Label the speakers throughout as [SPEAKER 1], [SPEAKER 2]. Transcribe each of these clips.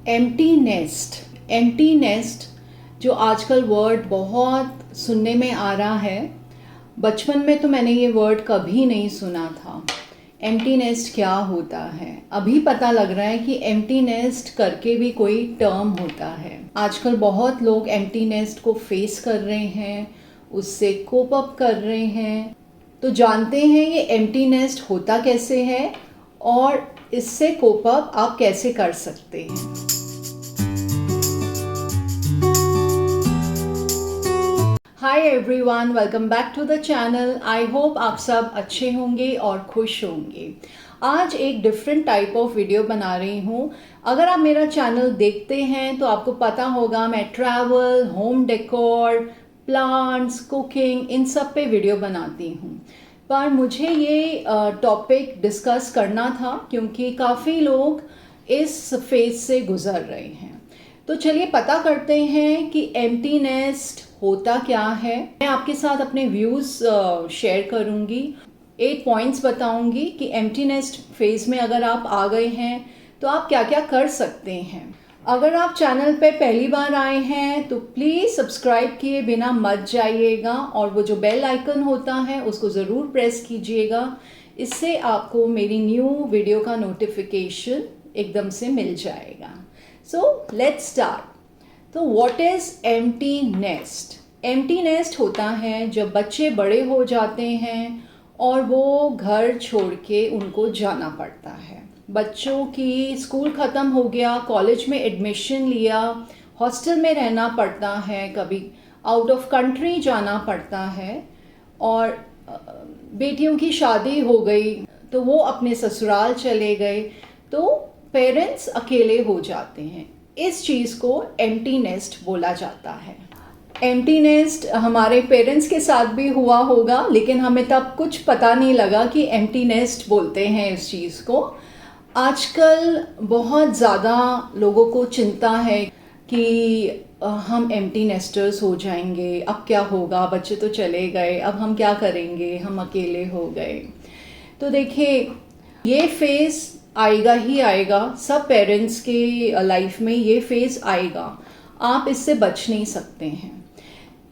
[SPEAKER 1] Empty nest जो आजकल word बहुत सुनने में आ रहा है। बचपन में तो मैंने ये वर्ड कभी नहीं सुना था। एम्प्टी नेस्ट क्या होता है, अभी पता लग रहा है कि एम्प्टी नेस्ट करके भी कोई टर्म होता है। आजकल बहुत लोग एम्प्टी नेस्ट को फेस कर रहे हैं, उससे कोप अप कर रहे हैं। तो जानते हैं ये एम्प्टी नेस्ट होता कैसे है और इससे कोप अप आप कैसे कर सकते हैं। Hi everyone, welcome back to the channel. I hope आप सब अच्छे होंगे और खुश होंगे। आज एक डिफरेंट टाइप ऑफ वीडियो बना रही हूँ। अगर आप मेरा चैनल देखते हैं तो आपको पता होगा मैं travel, home decor, plants, cooking in सब पे वीडियो बनाती हूँ। पर मुझे ये टॉपिक डिस्कस करना था क्योंकि काफ़ी लोग इस फेज से गुजर रहे हैं। तो चलिए पता करते हैं कि एम्प्टी नेस्ट होता क्या है। मैं आपके साथ अपने व्यूज़ शेयर करूंगी, 8 पॉइंट्स बताऊंगी कि एम्प्टी नेस्ट फेज में अगर आप आ गए हैं तो आप क्या क्या कर सकते हैं। अगर आप चैनल पे पहली बार आए हैं तो प्लीज़ सब्सक्राइब किए बिना मत जाइएगा और वो जो बेल आइकन होता है उसको ज़रूर प्रेस कीजिएगा। इससे आपको मेरी न्यू वीडियो का नोटिफिकेशन एकदम से मिल जाएगा। So let's start. तो what is empty nest? Empty nest होता है जब बच्चे बड़े हो जाते हैं और वो घर छोड़ के उनको जाना पड़ता है। बच्चों की स्कूल ख़त्म हो गया, कॉलेज में एडमिशन लिया, हॉस्टल में रहना पड़ता है, कभी आउट ऑफ कंट्री जाना पड़ता है और बेटियों की शादी हो गई तो वो अपने ससुराल चले गए, तो पेरेंट्स अकेले हो जाते हैं। इस चीज़ को एम्प्टी नेस्ट बोला जाता है। एम्प्टी नेस्ट हमारे पेरेंट्स के साथ भी हुआ होगा, लेकिन हमें तब कुछ पता नहीं लगा कि एम्प्टी नेस्ट बोलते हैं इस चीज़ को। आजकल बहुत ज़्यादा लोगों को चिंता है कि हम एम्प्टी नेस्टर्स हो जाएंगे, अब क्या होगा, बच्चे तो चले गए, अब हम क्या करेंगे, हम अकेले हो गए। तो देखिए, ये फेज़ आएगा ही आएगा, सब पेरेंट्स के लाइफ में ये फेज़ आएगा, आप इससे बच नहीं सकते हैं।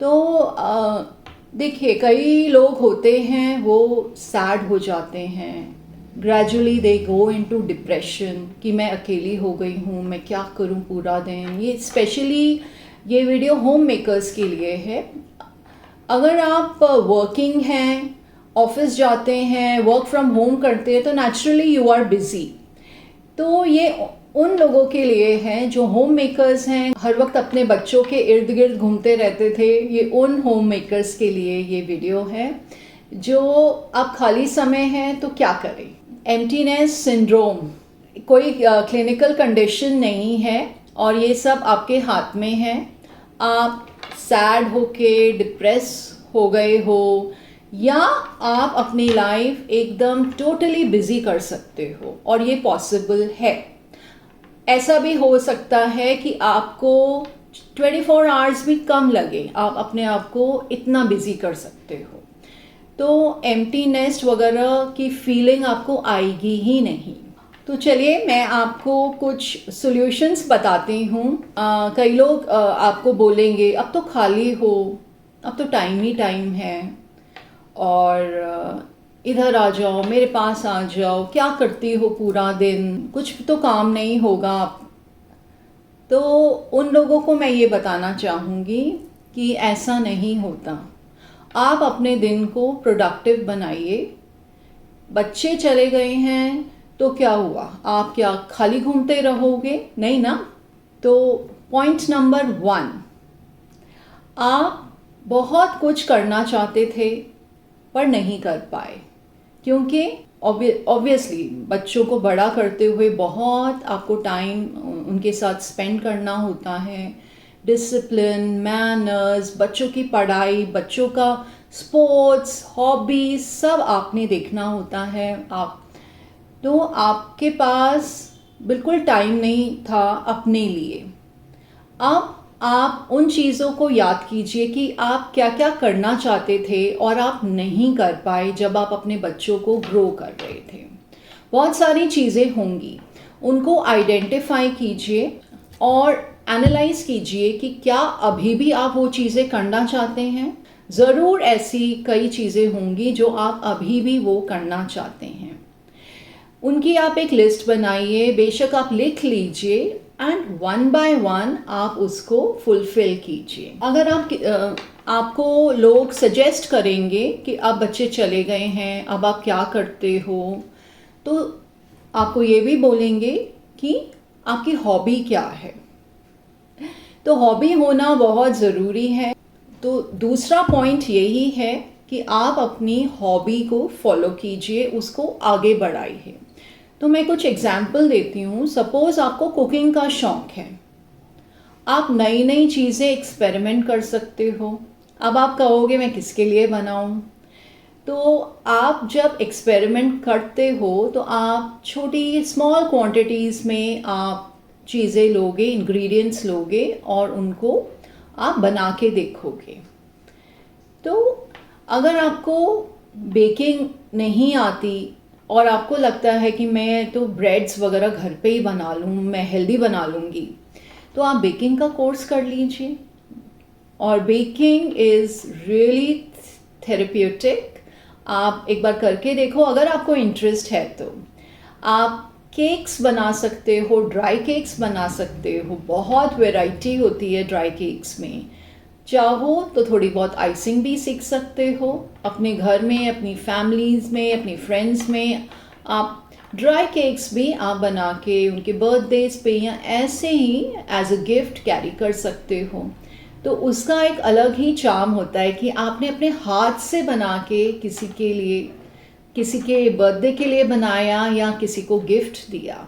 [SPEAKER 1] तो देखिए, कई लोग होते हैं वो सैड हो जाते हैं, gradually they go into depression कि मैं अकेली हो गई हूँ, मैं क्या करूँ पूरा दिन। ये स्पेशली ये वीडियो होम मेकर्स के लिए है। अगर आप वर्किंग हैं, ऑफिस जाते हैं, वर्क फ्रॉम होम करते हैं तो नेचुरली यू आर बिजी। तो ये उन लोगों के लिए है जो होम मेकर्स हैं, हर वक्त अपने बच्चों के इर्द गिर्द घूमते रहते थे। ये उन होम मेकर्स के लिए ये वीडियो है। जो अब खाली समय है तो क्या करें। एम्प्टीनेस सिंड्रोम कोई क्लिनिकल कंडीशन नहीं है और ये सब आपके हाथ में है। आप सैड होके डिप्रेस हो गए हो या आप अपनी लाइफ एकदम टोटली बिजी कर सकते हो और ये पॉसिबल है। ऐसा भी हो सकता है कि आपको 24 आवर्स भी कम लगे, आप अपने आप को इतना बिजी कर सकते हो। तो एम्प्टी नेस्ट वगैरह की फीलिंग आपको आएगी ही नहीं। तो चलिए मैं आपको कुछ सॉल्यूशंस बताती हूँ। कई लोग आपको बोलेंगे अब तो खाली हो, अब तो टाइम ही टाइम है और इधर आ जाओ, मेरे पास आ जाओ, क्या करती हो पूरा दिन, कुछ तो काम नहीं होगा। तो उन लोगों को मैं ये बताना चाहूँगी कि ऐसा नहीं होता। आप अपने दिन को प्रोडक्टिव बनाइए। बच्चे चले गए हैं तो क्या हुआ, आप क्या खाली घूमते रहोगे? नहीं ना। तो पॉइंट नंबर 1, आप बहुत कुछ करना चाहते थे पर नहीं कर पाए क्योंकि ऑब्वियसली बच्चों को बड़ा करते हुए बहुत आपको टाइम उनके साथ स्पेंड करना होता है। डिसिप्लिन, मैनर्स, बच्चों की पढ़ाई, बच्चों का स्पोर्ट्स, हॉबीज सब आपने देखना होता है। तो आपके पास बिल्कुल टाइम नहीं था अपने लिए। अब आप उन चीज़ों को याद कीजिए कि आप क्या क्या करना चाहते थे और आप नहीं कर पाए जब आप अपने बच्चों को ग्रो कर रहे थे। बहुत सारी चीज़ें होंगी, उनको आइडेंटिफाई कीजिए। और एनालाइज कीजिए कि क्या अभी भी आप वो चीज़ें करना चाहते हैं। ज़रूर ऐसी कई चीज़ें होंगी जो आप अभी भी वो करना चाहते हैं। उनकी आप एक लिस्ट बनाइए, बेशक आप लिख लीजिए एंड वन बाय वन आप उसको फुलफिल कीजिए। अगर आपको लोग सजेस्ट करेंगे कि अब बच्चे चले गए हैं, अब आप क्या करते हो, तो आपको ये भी बोलेंगे कि आपकी हॉबी क्या है। तो हॉबी होना बहुत ज़रूरी है। तो दूसरा पॉइंट यही है कि आप अपनी हॉबी को फॉलो कीजिए, उसको आगे बढ़ाइए। तो मैं कुछ एग्जाम्पल देती हूँ। सपोज़ आपको कुकिंग का शौक़ है, आप नई नई चीज़ें एक्सपेरिमेंट कर सकते हो। अब आप कहोगे मैं किसके लिए बनाऊँ, तो आप जब एक्सपेरिमेंट करते हो तो आप छोटी स्मॉल क्वांटिटीज़ में आप चीज़ें लोगे, इंग्रेडिएंट्स लोगे और उनको आप बना के देखोगे। तो अगर आपको बेकिंग नहीं आती और आपको लगता है कि मैं तो ब्रेड्स वगैरह घर पे ही बना लूँ, मैं हेल्दी बना लूँगी, तो आप बेकिंग का कोर्स कर लीजिए। और बेकिंग इज़ रियली थेरेप्यूटिक। आप एक बार करके देखो, अगर आपको इंटरेस्ट है तो। आप केक्स बना सकते हो, ड्राई केक्स बना सकते हो, बहुत वैरायटी होती है ड्राई केक्स में। चाहो तो थोड़ी बहुत आइसिंग भी सीख सकते हो अपने घर में, अपनी फैमिलीज़ में, अपनी फ्रेंड्स में। आप ड्राई केक्स भी आप बना के उनके बर्थडेज पे या ऐसे ही एज अ गिफ्ट कैरी कर सकते हो। तो उसका एक अलग ही चार्म होता है कि आपने अपने हाथ से बना के किसी के लिए, किसी के बर्थडे के लिए बनाया या किसी को गिफ्ट दिया।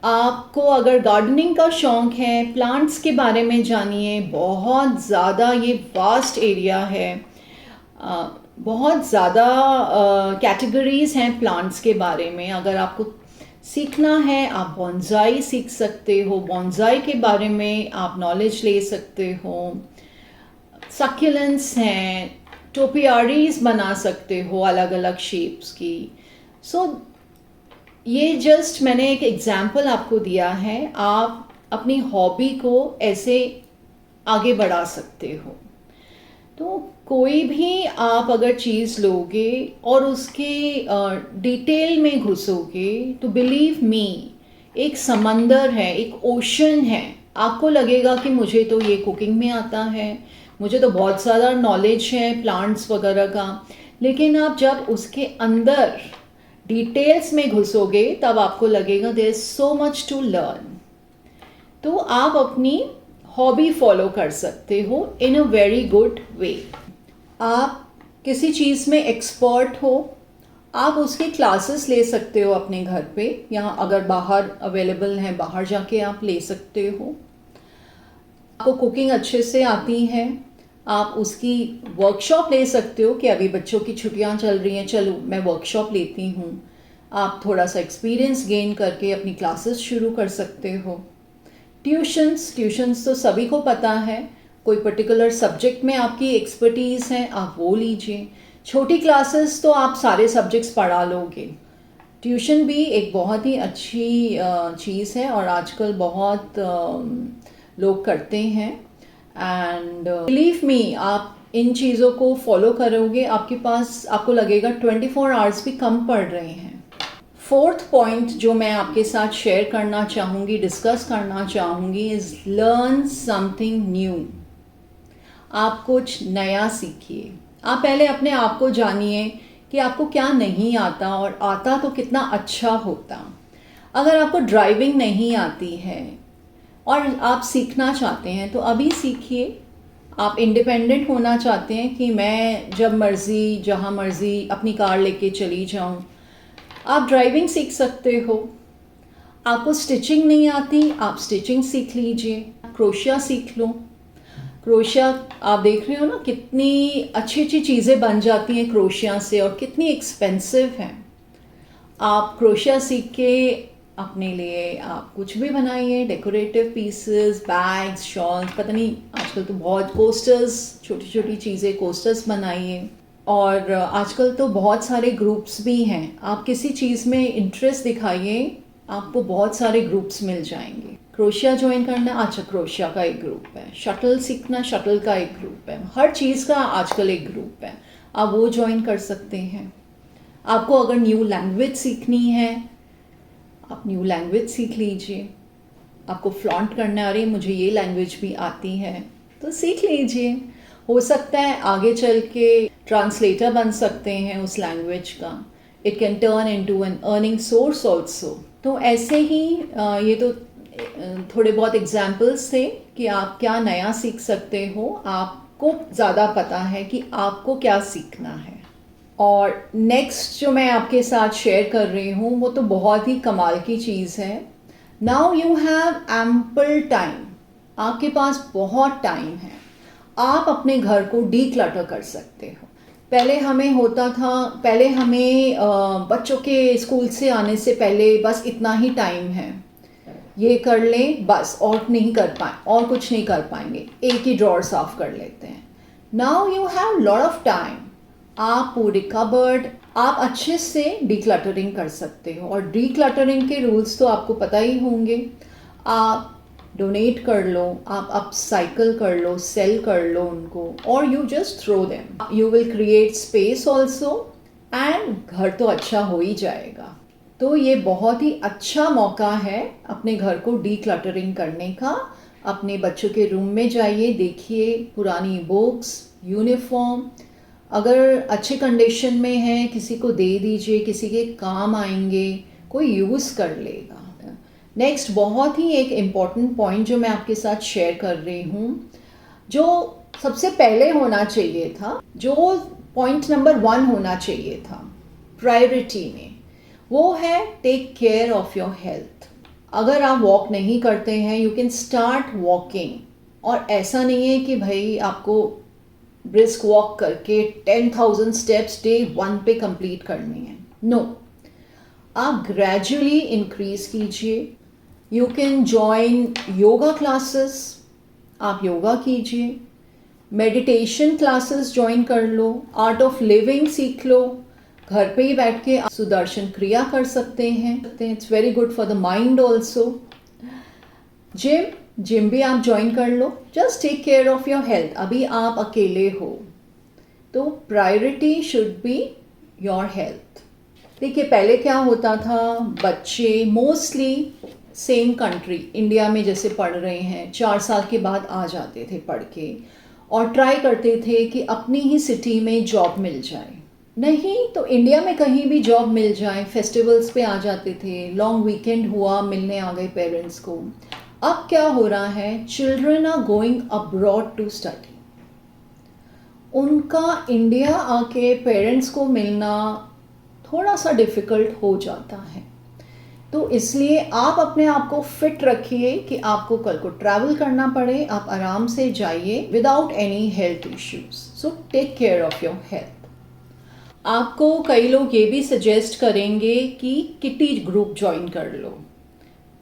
[SPEAKER 1] आपको अगर गार्डनिंग का शौक़ है, प्लांट्स के बारे में जानिए। बहुत ज़्यादा ये वास्ट एरिया है, बहुत ज़्यादा कैटेगरीज़ हैं प्लांट्स के बारे में। अगर आपको सीखना है, आप बॉन्साई सीख सकते हो, बॉन्साई के बारे में आप नॉलेज ले सकते हो। सक्यूलेंट्स हैं, टोपियारीज बना सकते हो अलग अलग शेप्स की। ये जस्ट मैंने एक एग्जाम्पल आपको दिया है। आप अपनी हॉबी को ऐसे आगे बढ़ा सकते हो। तो कोई भी आप अगर चीज़ लोगे और उसके डिटेल में घुसोगे तो बिलीव मी, एक समंदर है, एक ओशन है। आपको लगेगा कि मुझे तो ये कुकिंग में आता है, मुझे तो बहुत ज़्यादा नॉलेज है प्लांट्स वगैरह का, लेकिन आप जब उसके अंदर डिटेल्स में घुसोगे तब आपको लगेगा there is so much to learn. तो आप अपनी हॉबी फॉलो कर सकते हो इन अ वेरी गुड वे। आप किसी चीज़ में एक्सपर्ट हो, आप उसकी क्लासेस ले सकते हो अपने घर पे, या अगर बाहर अवेलेबल हैं बाहर जाके आप ले सकते हो। आपको कुकिंग अच्छे से आती है, आप उसकी वर्कशॉप ले सकते हो कि अभी बच्चों की छुट्टियां चल रही हैं, चलो मैं वर्कशॉप लेती हूँ। आप थोड़ा सा एक्सपीरियंस गेन करके अपनी क्लासेस शुरू कर सकते हो। ट्यूशन्स तो सभी को पता है, कोई पर्टिकुलर सब्जेक्ट में आपकी एक्सपर्टीज़ है आप वो लीजिए। छोटी क्लासेस तो आप सारे सब्जेक्ट्स पढ़ा लोगे। ट्यूशन भी एक बहुत ही अच्छी चीज़ है और आजकल बहुत लोग करते हैं। एंड बिलीव मी, आप इन चीज़ों को फॉलो करोगे, आपके पास आपको लगेगा 24 आवर्स भी कम पड़ रहे हैं। फोर्थ पॉइंट जो मैं आपके साथ शेयर करना चाहूँगी, डिस्कस करना चाहूँगी, इज़ लर्न समथिंग न्यू। आप कुछ नया सीखिए। आप पहले अपने आप को जानिए कि आपको क्या नहीं आता, और आता तो कितना अच्छा होता। अगर आपको ड्राइविंग नहीं आती है और आप सीखना चाहते हैं तो अभी सीखिए। आप इंडिपेंडेंट होना चाहते हैं कि मैं जब मर्ज़ी जहाँ मर्ज़ी अपनी कार लेके चली जाऊँ, आप ड्राइविंग सीख सकते हो। आपको स्टिचिंग नहीं आती, आप स्टिचिंग सीख लीजिए। क्रोशिया सीख लो। क्रोशिया आप देख रहे हो ना, कितनी अच्छी अच्छी चीज़ें बन जाती हैं क्रोशिया से, और कितनी एक्सपेंसिव हैं। आप क्रोशिया सीख के अपने लिए आप कुछ भी बनाइए, डेकोरेटिव पीसेस, बैग्स, शॉल्स, पता नहीं आजकल तो बहुत कोस्टर्स, छोटी छोटी चीज़ें कोस्टर्स बनाइए। और आजकल तो बहुत सारे ग्रुप्स भी हैं। आप किसी चीज़ में इंटरेस्ट दिखाइए, आपको बहुत सारे ग्रुप्स मिल जाएंगे। क्रोशिया ज्वाइन करना, अच्छा क्रोशिया का एक ग्रुप है, शटल सीखना, शटल का एक ग्रुप है, हर चीज़ का आजकल एक ग्रुप है, आप वो ज्वाइन कर सकते हैं। आपको अगर न्यू लैंग्वेज सीखनी है, आप न्यू लैंग्वेज सीख लीजिए। आपको फ्लॉन्ट करना है, अरे मुझे ये लैंग्वेज भी आती है, तो सीख लीजिए। हो सकता है आगे चल के ट्रांसलेटर बन सकते हैं उस लैंग्वेज का। It can turn into an earning source also. तो ऐसे ही ये तो थोड़े बहुत एग्जाम्पल्स थे कि आप क्या नया सीख सकते हो। आपको ज़्यादा पता है कि आपको क्या सीखना है। और नेक्स्ट जो मैं आपके साथ शेयर कर रही हूँ वो तो बहुत ही कमाल की चीज़ है। Now you have ample time, आपके पास बहुत टाइम है, आप अपने घर को डीक्लटर कर सकते हो। पहले हमें होता था, पहले हमें बच्चों के स्कूल से आने से पहले बस इतना ही टाइम है, ये कर लें बस, और नहीं कर पाए, और कुछ नहीं कर पाएंगे, एक ही ड्रॉर साफ कर लेते हैं। Now you have lot of time, आप पूरे कबर्ड आप अच्छे से डीक्लटरिंग कर सकते हो। और डीक्लटरिंग के रूल्स तो आपको पता ही होंगे। आप डोनेट कर लो, आप अपसाइकल कर लो, सेल कर लो उनको, और you just throw them. You will create space also, and घर तो अच्छा हो ही जाएगा। तो ये बहुत ही अच्छा मौका है अपने घर को डीक्लटरिंग करने का। अपने बच्चों के रूम में जाइए, देखिए पुरानी बुक्स, यूनिफॉर्म अगर अच्छे कंडीशन में है किसी को दे दीजिए, किसी के काम आएंगे, कोई यूज़ कर लेगा। नेक्स्ट बहुत ही एक इम्पॉर्टेंट पॉइंट जो मैं आपके साथ शेयर कर रही हूँ, जो सबसे पहले होना चाहिए था, जो पॉइंट नंबर 1 होना चाहिए था प्रायोरिटी में, वो है take care of your health. अगर आप वॉक नहीं करते हैं, यू कैन स्टार्ट वॉकिंग। और ऐसा नहीं है कि भाई आपको ब्रिस्क वॉक करके 10,000 स्टेप्स डे 1 पे कंप्लीट करनी है। नो, आप ग्रेजुअली इंक्रीज कीजिए। You can join yoga classes, आप योगा कीजिए, मेडिटेशन क्लासेस ज्वाइन कर लो, आर्ट ऑफ लिविंग सीख लो, घर पे ही बैठ के आप सुदर्शन क्रिया कर सकते हैं। It's very good for the mind also. Gym भी आप ज्वाइन कर लो। Just take care of your health. अभी आप अकेले हो तो priority should be your health. देखिए पहले क्या होता था, बच्चे मोस्टली सेम कंट्री इंडिया में जैसे पढ़ रहे हैं, 4 साल के बाद आ जाते थे पढ़ के, और ट्राई करते थे कि अपनी ही सिटी में जॉब मिल जाए। नहीं तो इंडिया में कहीं भी जॉब मिल जाए, फेस्टिवल्स पे आ जाते थे, लॉन्ग वीकेंड हुआ, मिलने आ गए पेरेंट्स को। अब क्या हो रहा है, children are going abroad to study. उनका इंडिया आके पेरेंट्स को मिलना थोड़ा सा डिफ़िकल्ट हो जाता है। तो इसलिए आप अपने आप को फिट रखिए कि आपको कल को ट्रैवल करना पड़े, आप आराम से जाइए without any health issues. So take care of your health. आपको कई लोग ये भी सजेस्ट करेंगे कि किटी ग्रुप ज्वाइन कर लो,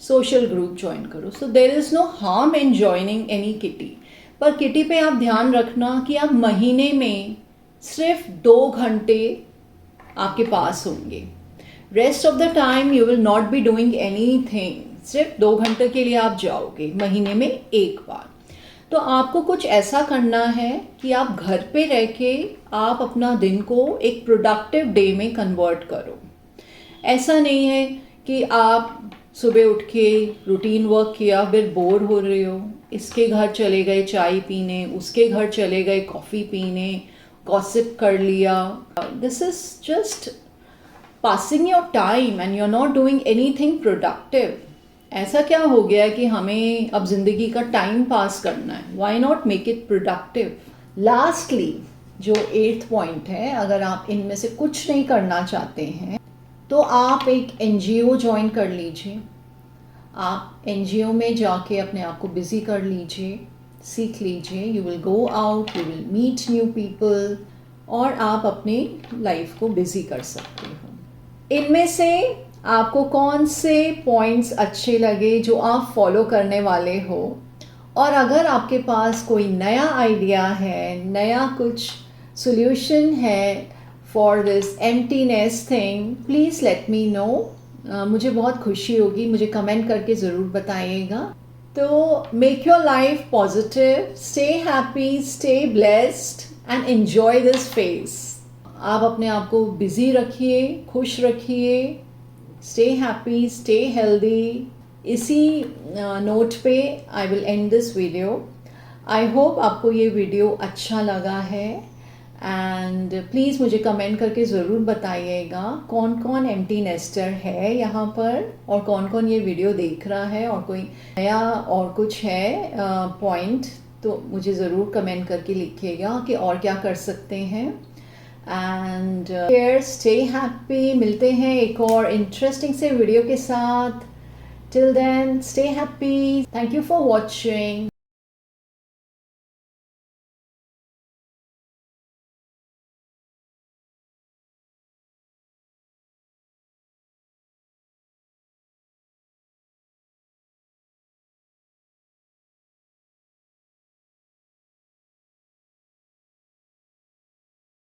[SPEAKER 1] सोशल ग्रुप ज्वाइन करो। So there is no harm in joining any kitty. पर किटी पे आप ध्यान रखना कि आप महीने में सिर्फ 2 घंटे आपके पास होंगे। Rest of the time you will not be doing anything. सिर्फ 2 घंटे के लिए आप जाओगे महीने में एक बार। तो आपको कुछ ऐसा करना है कि आप घर पे रह के आप अपना दिन को एक प्रोडक्टिव डे में कन्वर्ट करो। ऐसा नहीं है कि आप सुबह उठ के रूटीन वर्क किया, फिर बोर हो रहे हो, इसके घर चले गए चाय पीने, उसके घर चले गए कॉफ़ी पीने, गॉसिप कर लिया। This is just passing your time and you are not doing anything productive. ऐसा क्या हो गया कि हमें अब ज़िंदगी का टाइम पास करना है, why not make it productive. Lastly जो 8th पॉइंट है, अगर आप इनमें से कुछ नहीं करना चाहते हैं तो आप एक NGO ज्वाइन कर लीजिए। आप NGO में जाके अपने आप को बिज़ी कर लीजिए, सीख लीजिए। You will go out, you will meet new people, और आप अपनी लाइफ को बिज़ी कर सकते हो। इनमें से आपको कौन से पॉइंट्स अच्छे लगे जो आप फॉलो करने वाले हो? और अगर आपके पास कोई नया आइडिया है, नया कुछ सॉल्यूशन है for this emptiness thing, please let me know. मुझे बहुत खुशी होगी, मुझे कमेंट करके ज़रूर बताइएगा। तो make your life positive, stay happy, stay blessed and enjoy this phase. आप अपने आप को बिजी रखिए, खुश रखिए, स्टे हैप्पी, स्टे हेल्दी। इसी नोट पे I will and this video. I hope आपको ये वीडियो अच्छा लगा है एंड प्लीज़ मुझे कमेंट करके ज़रूर बताइएगा कौन कौन एम्प्टी नेस्टर है यहाँ पर और कौन कौन ये वीडियो देख रहा है और कोई नया और कुछ है पॉइंट तो मुझे ज़रूर कमेंट करके लिखिएगा कि और क्या कर सकते हैं। And care, stay happy. मिलते हैं एक और इंटरेस्टिंग से वीडियो के साथ। Till then stay happy. Thank you for watching.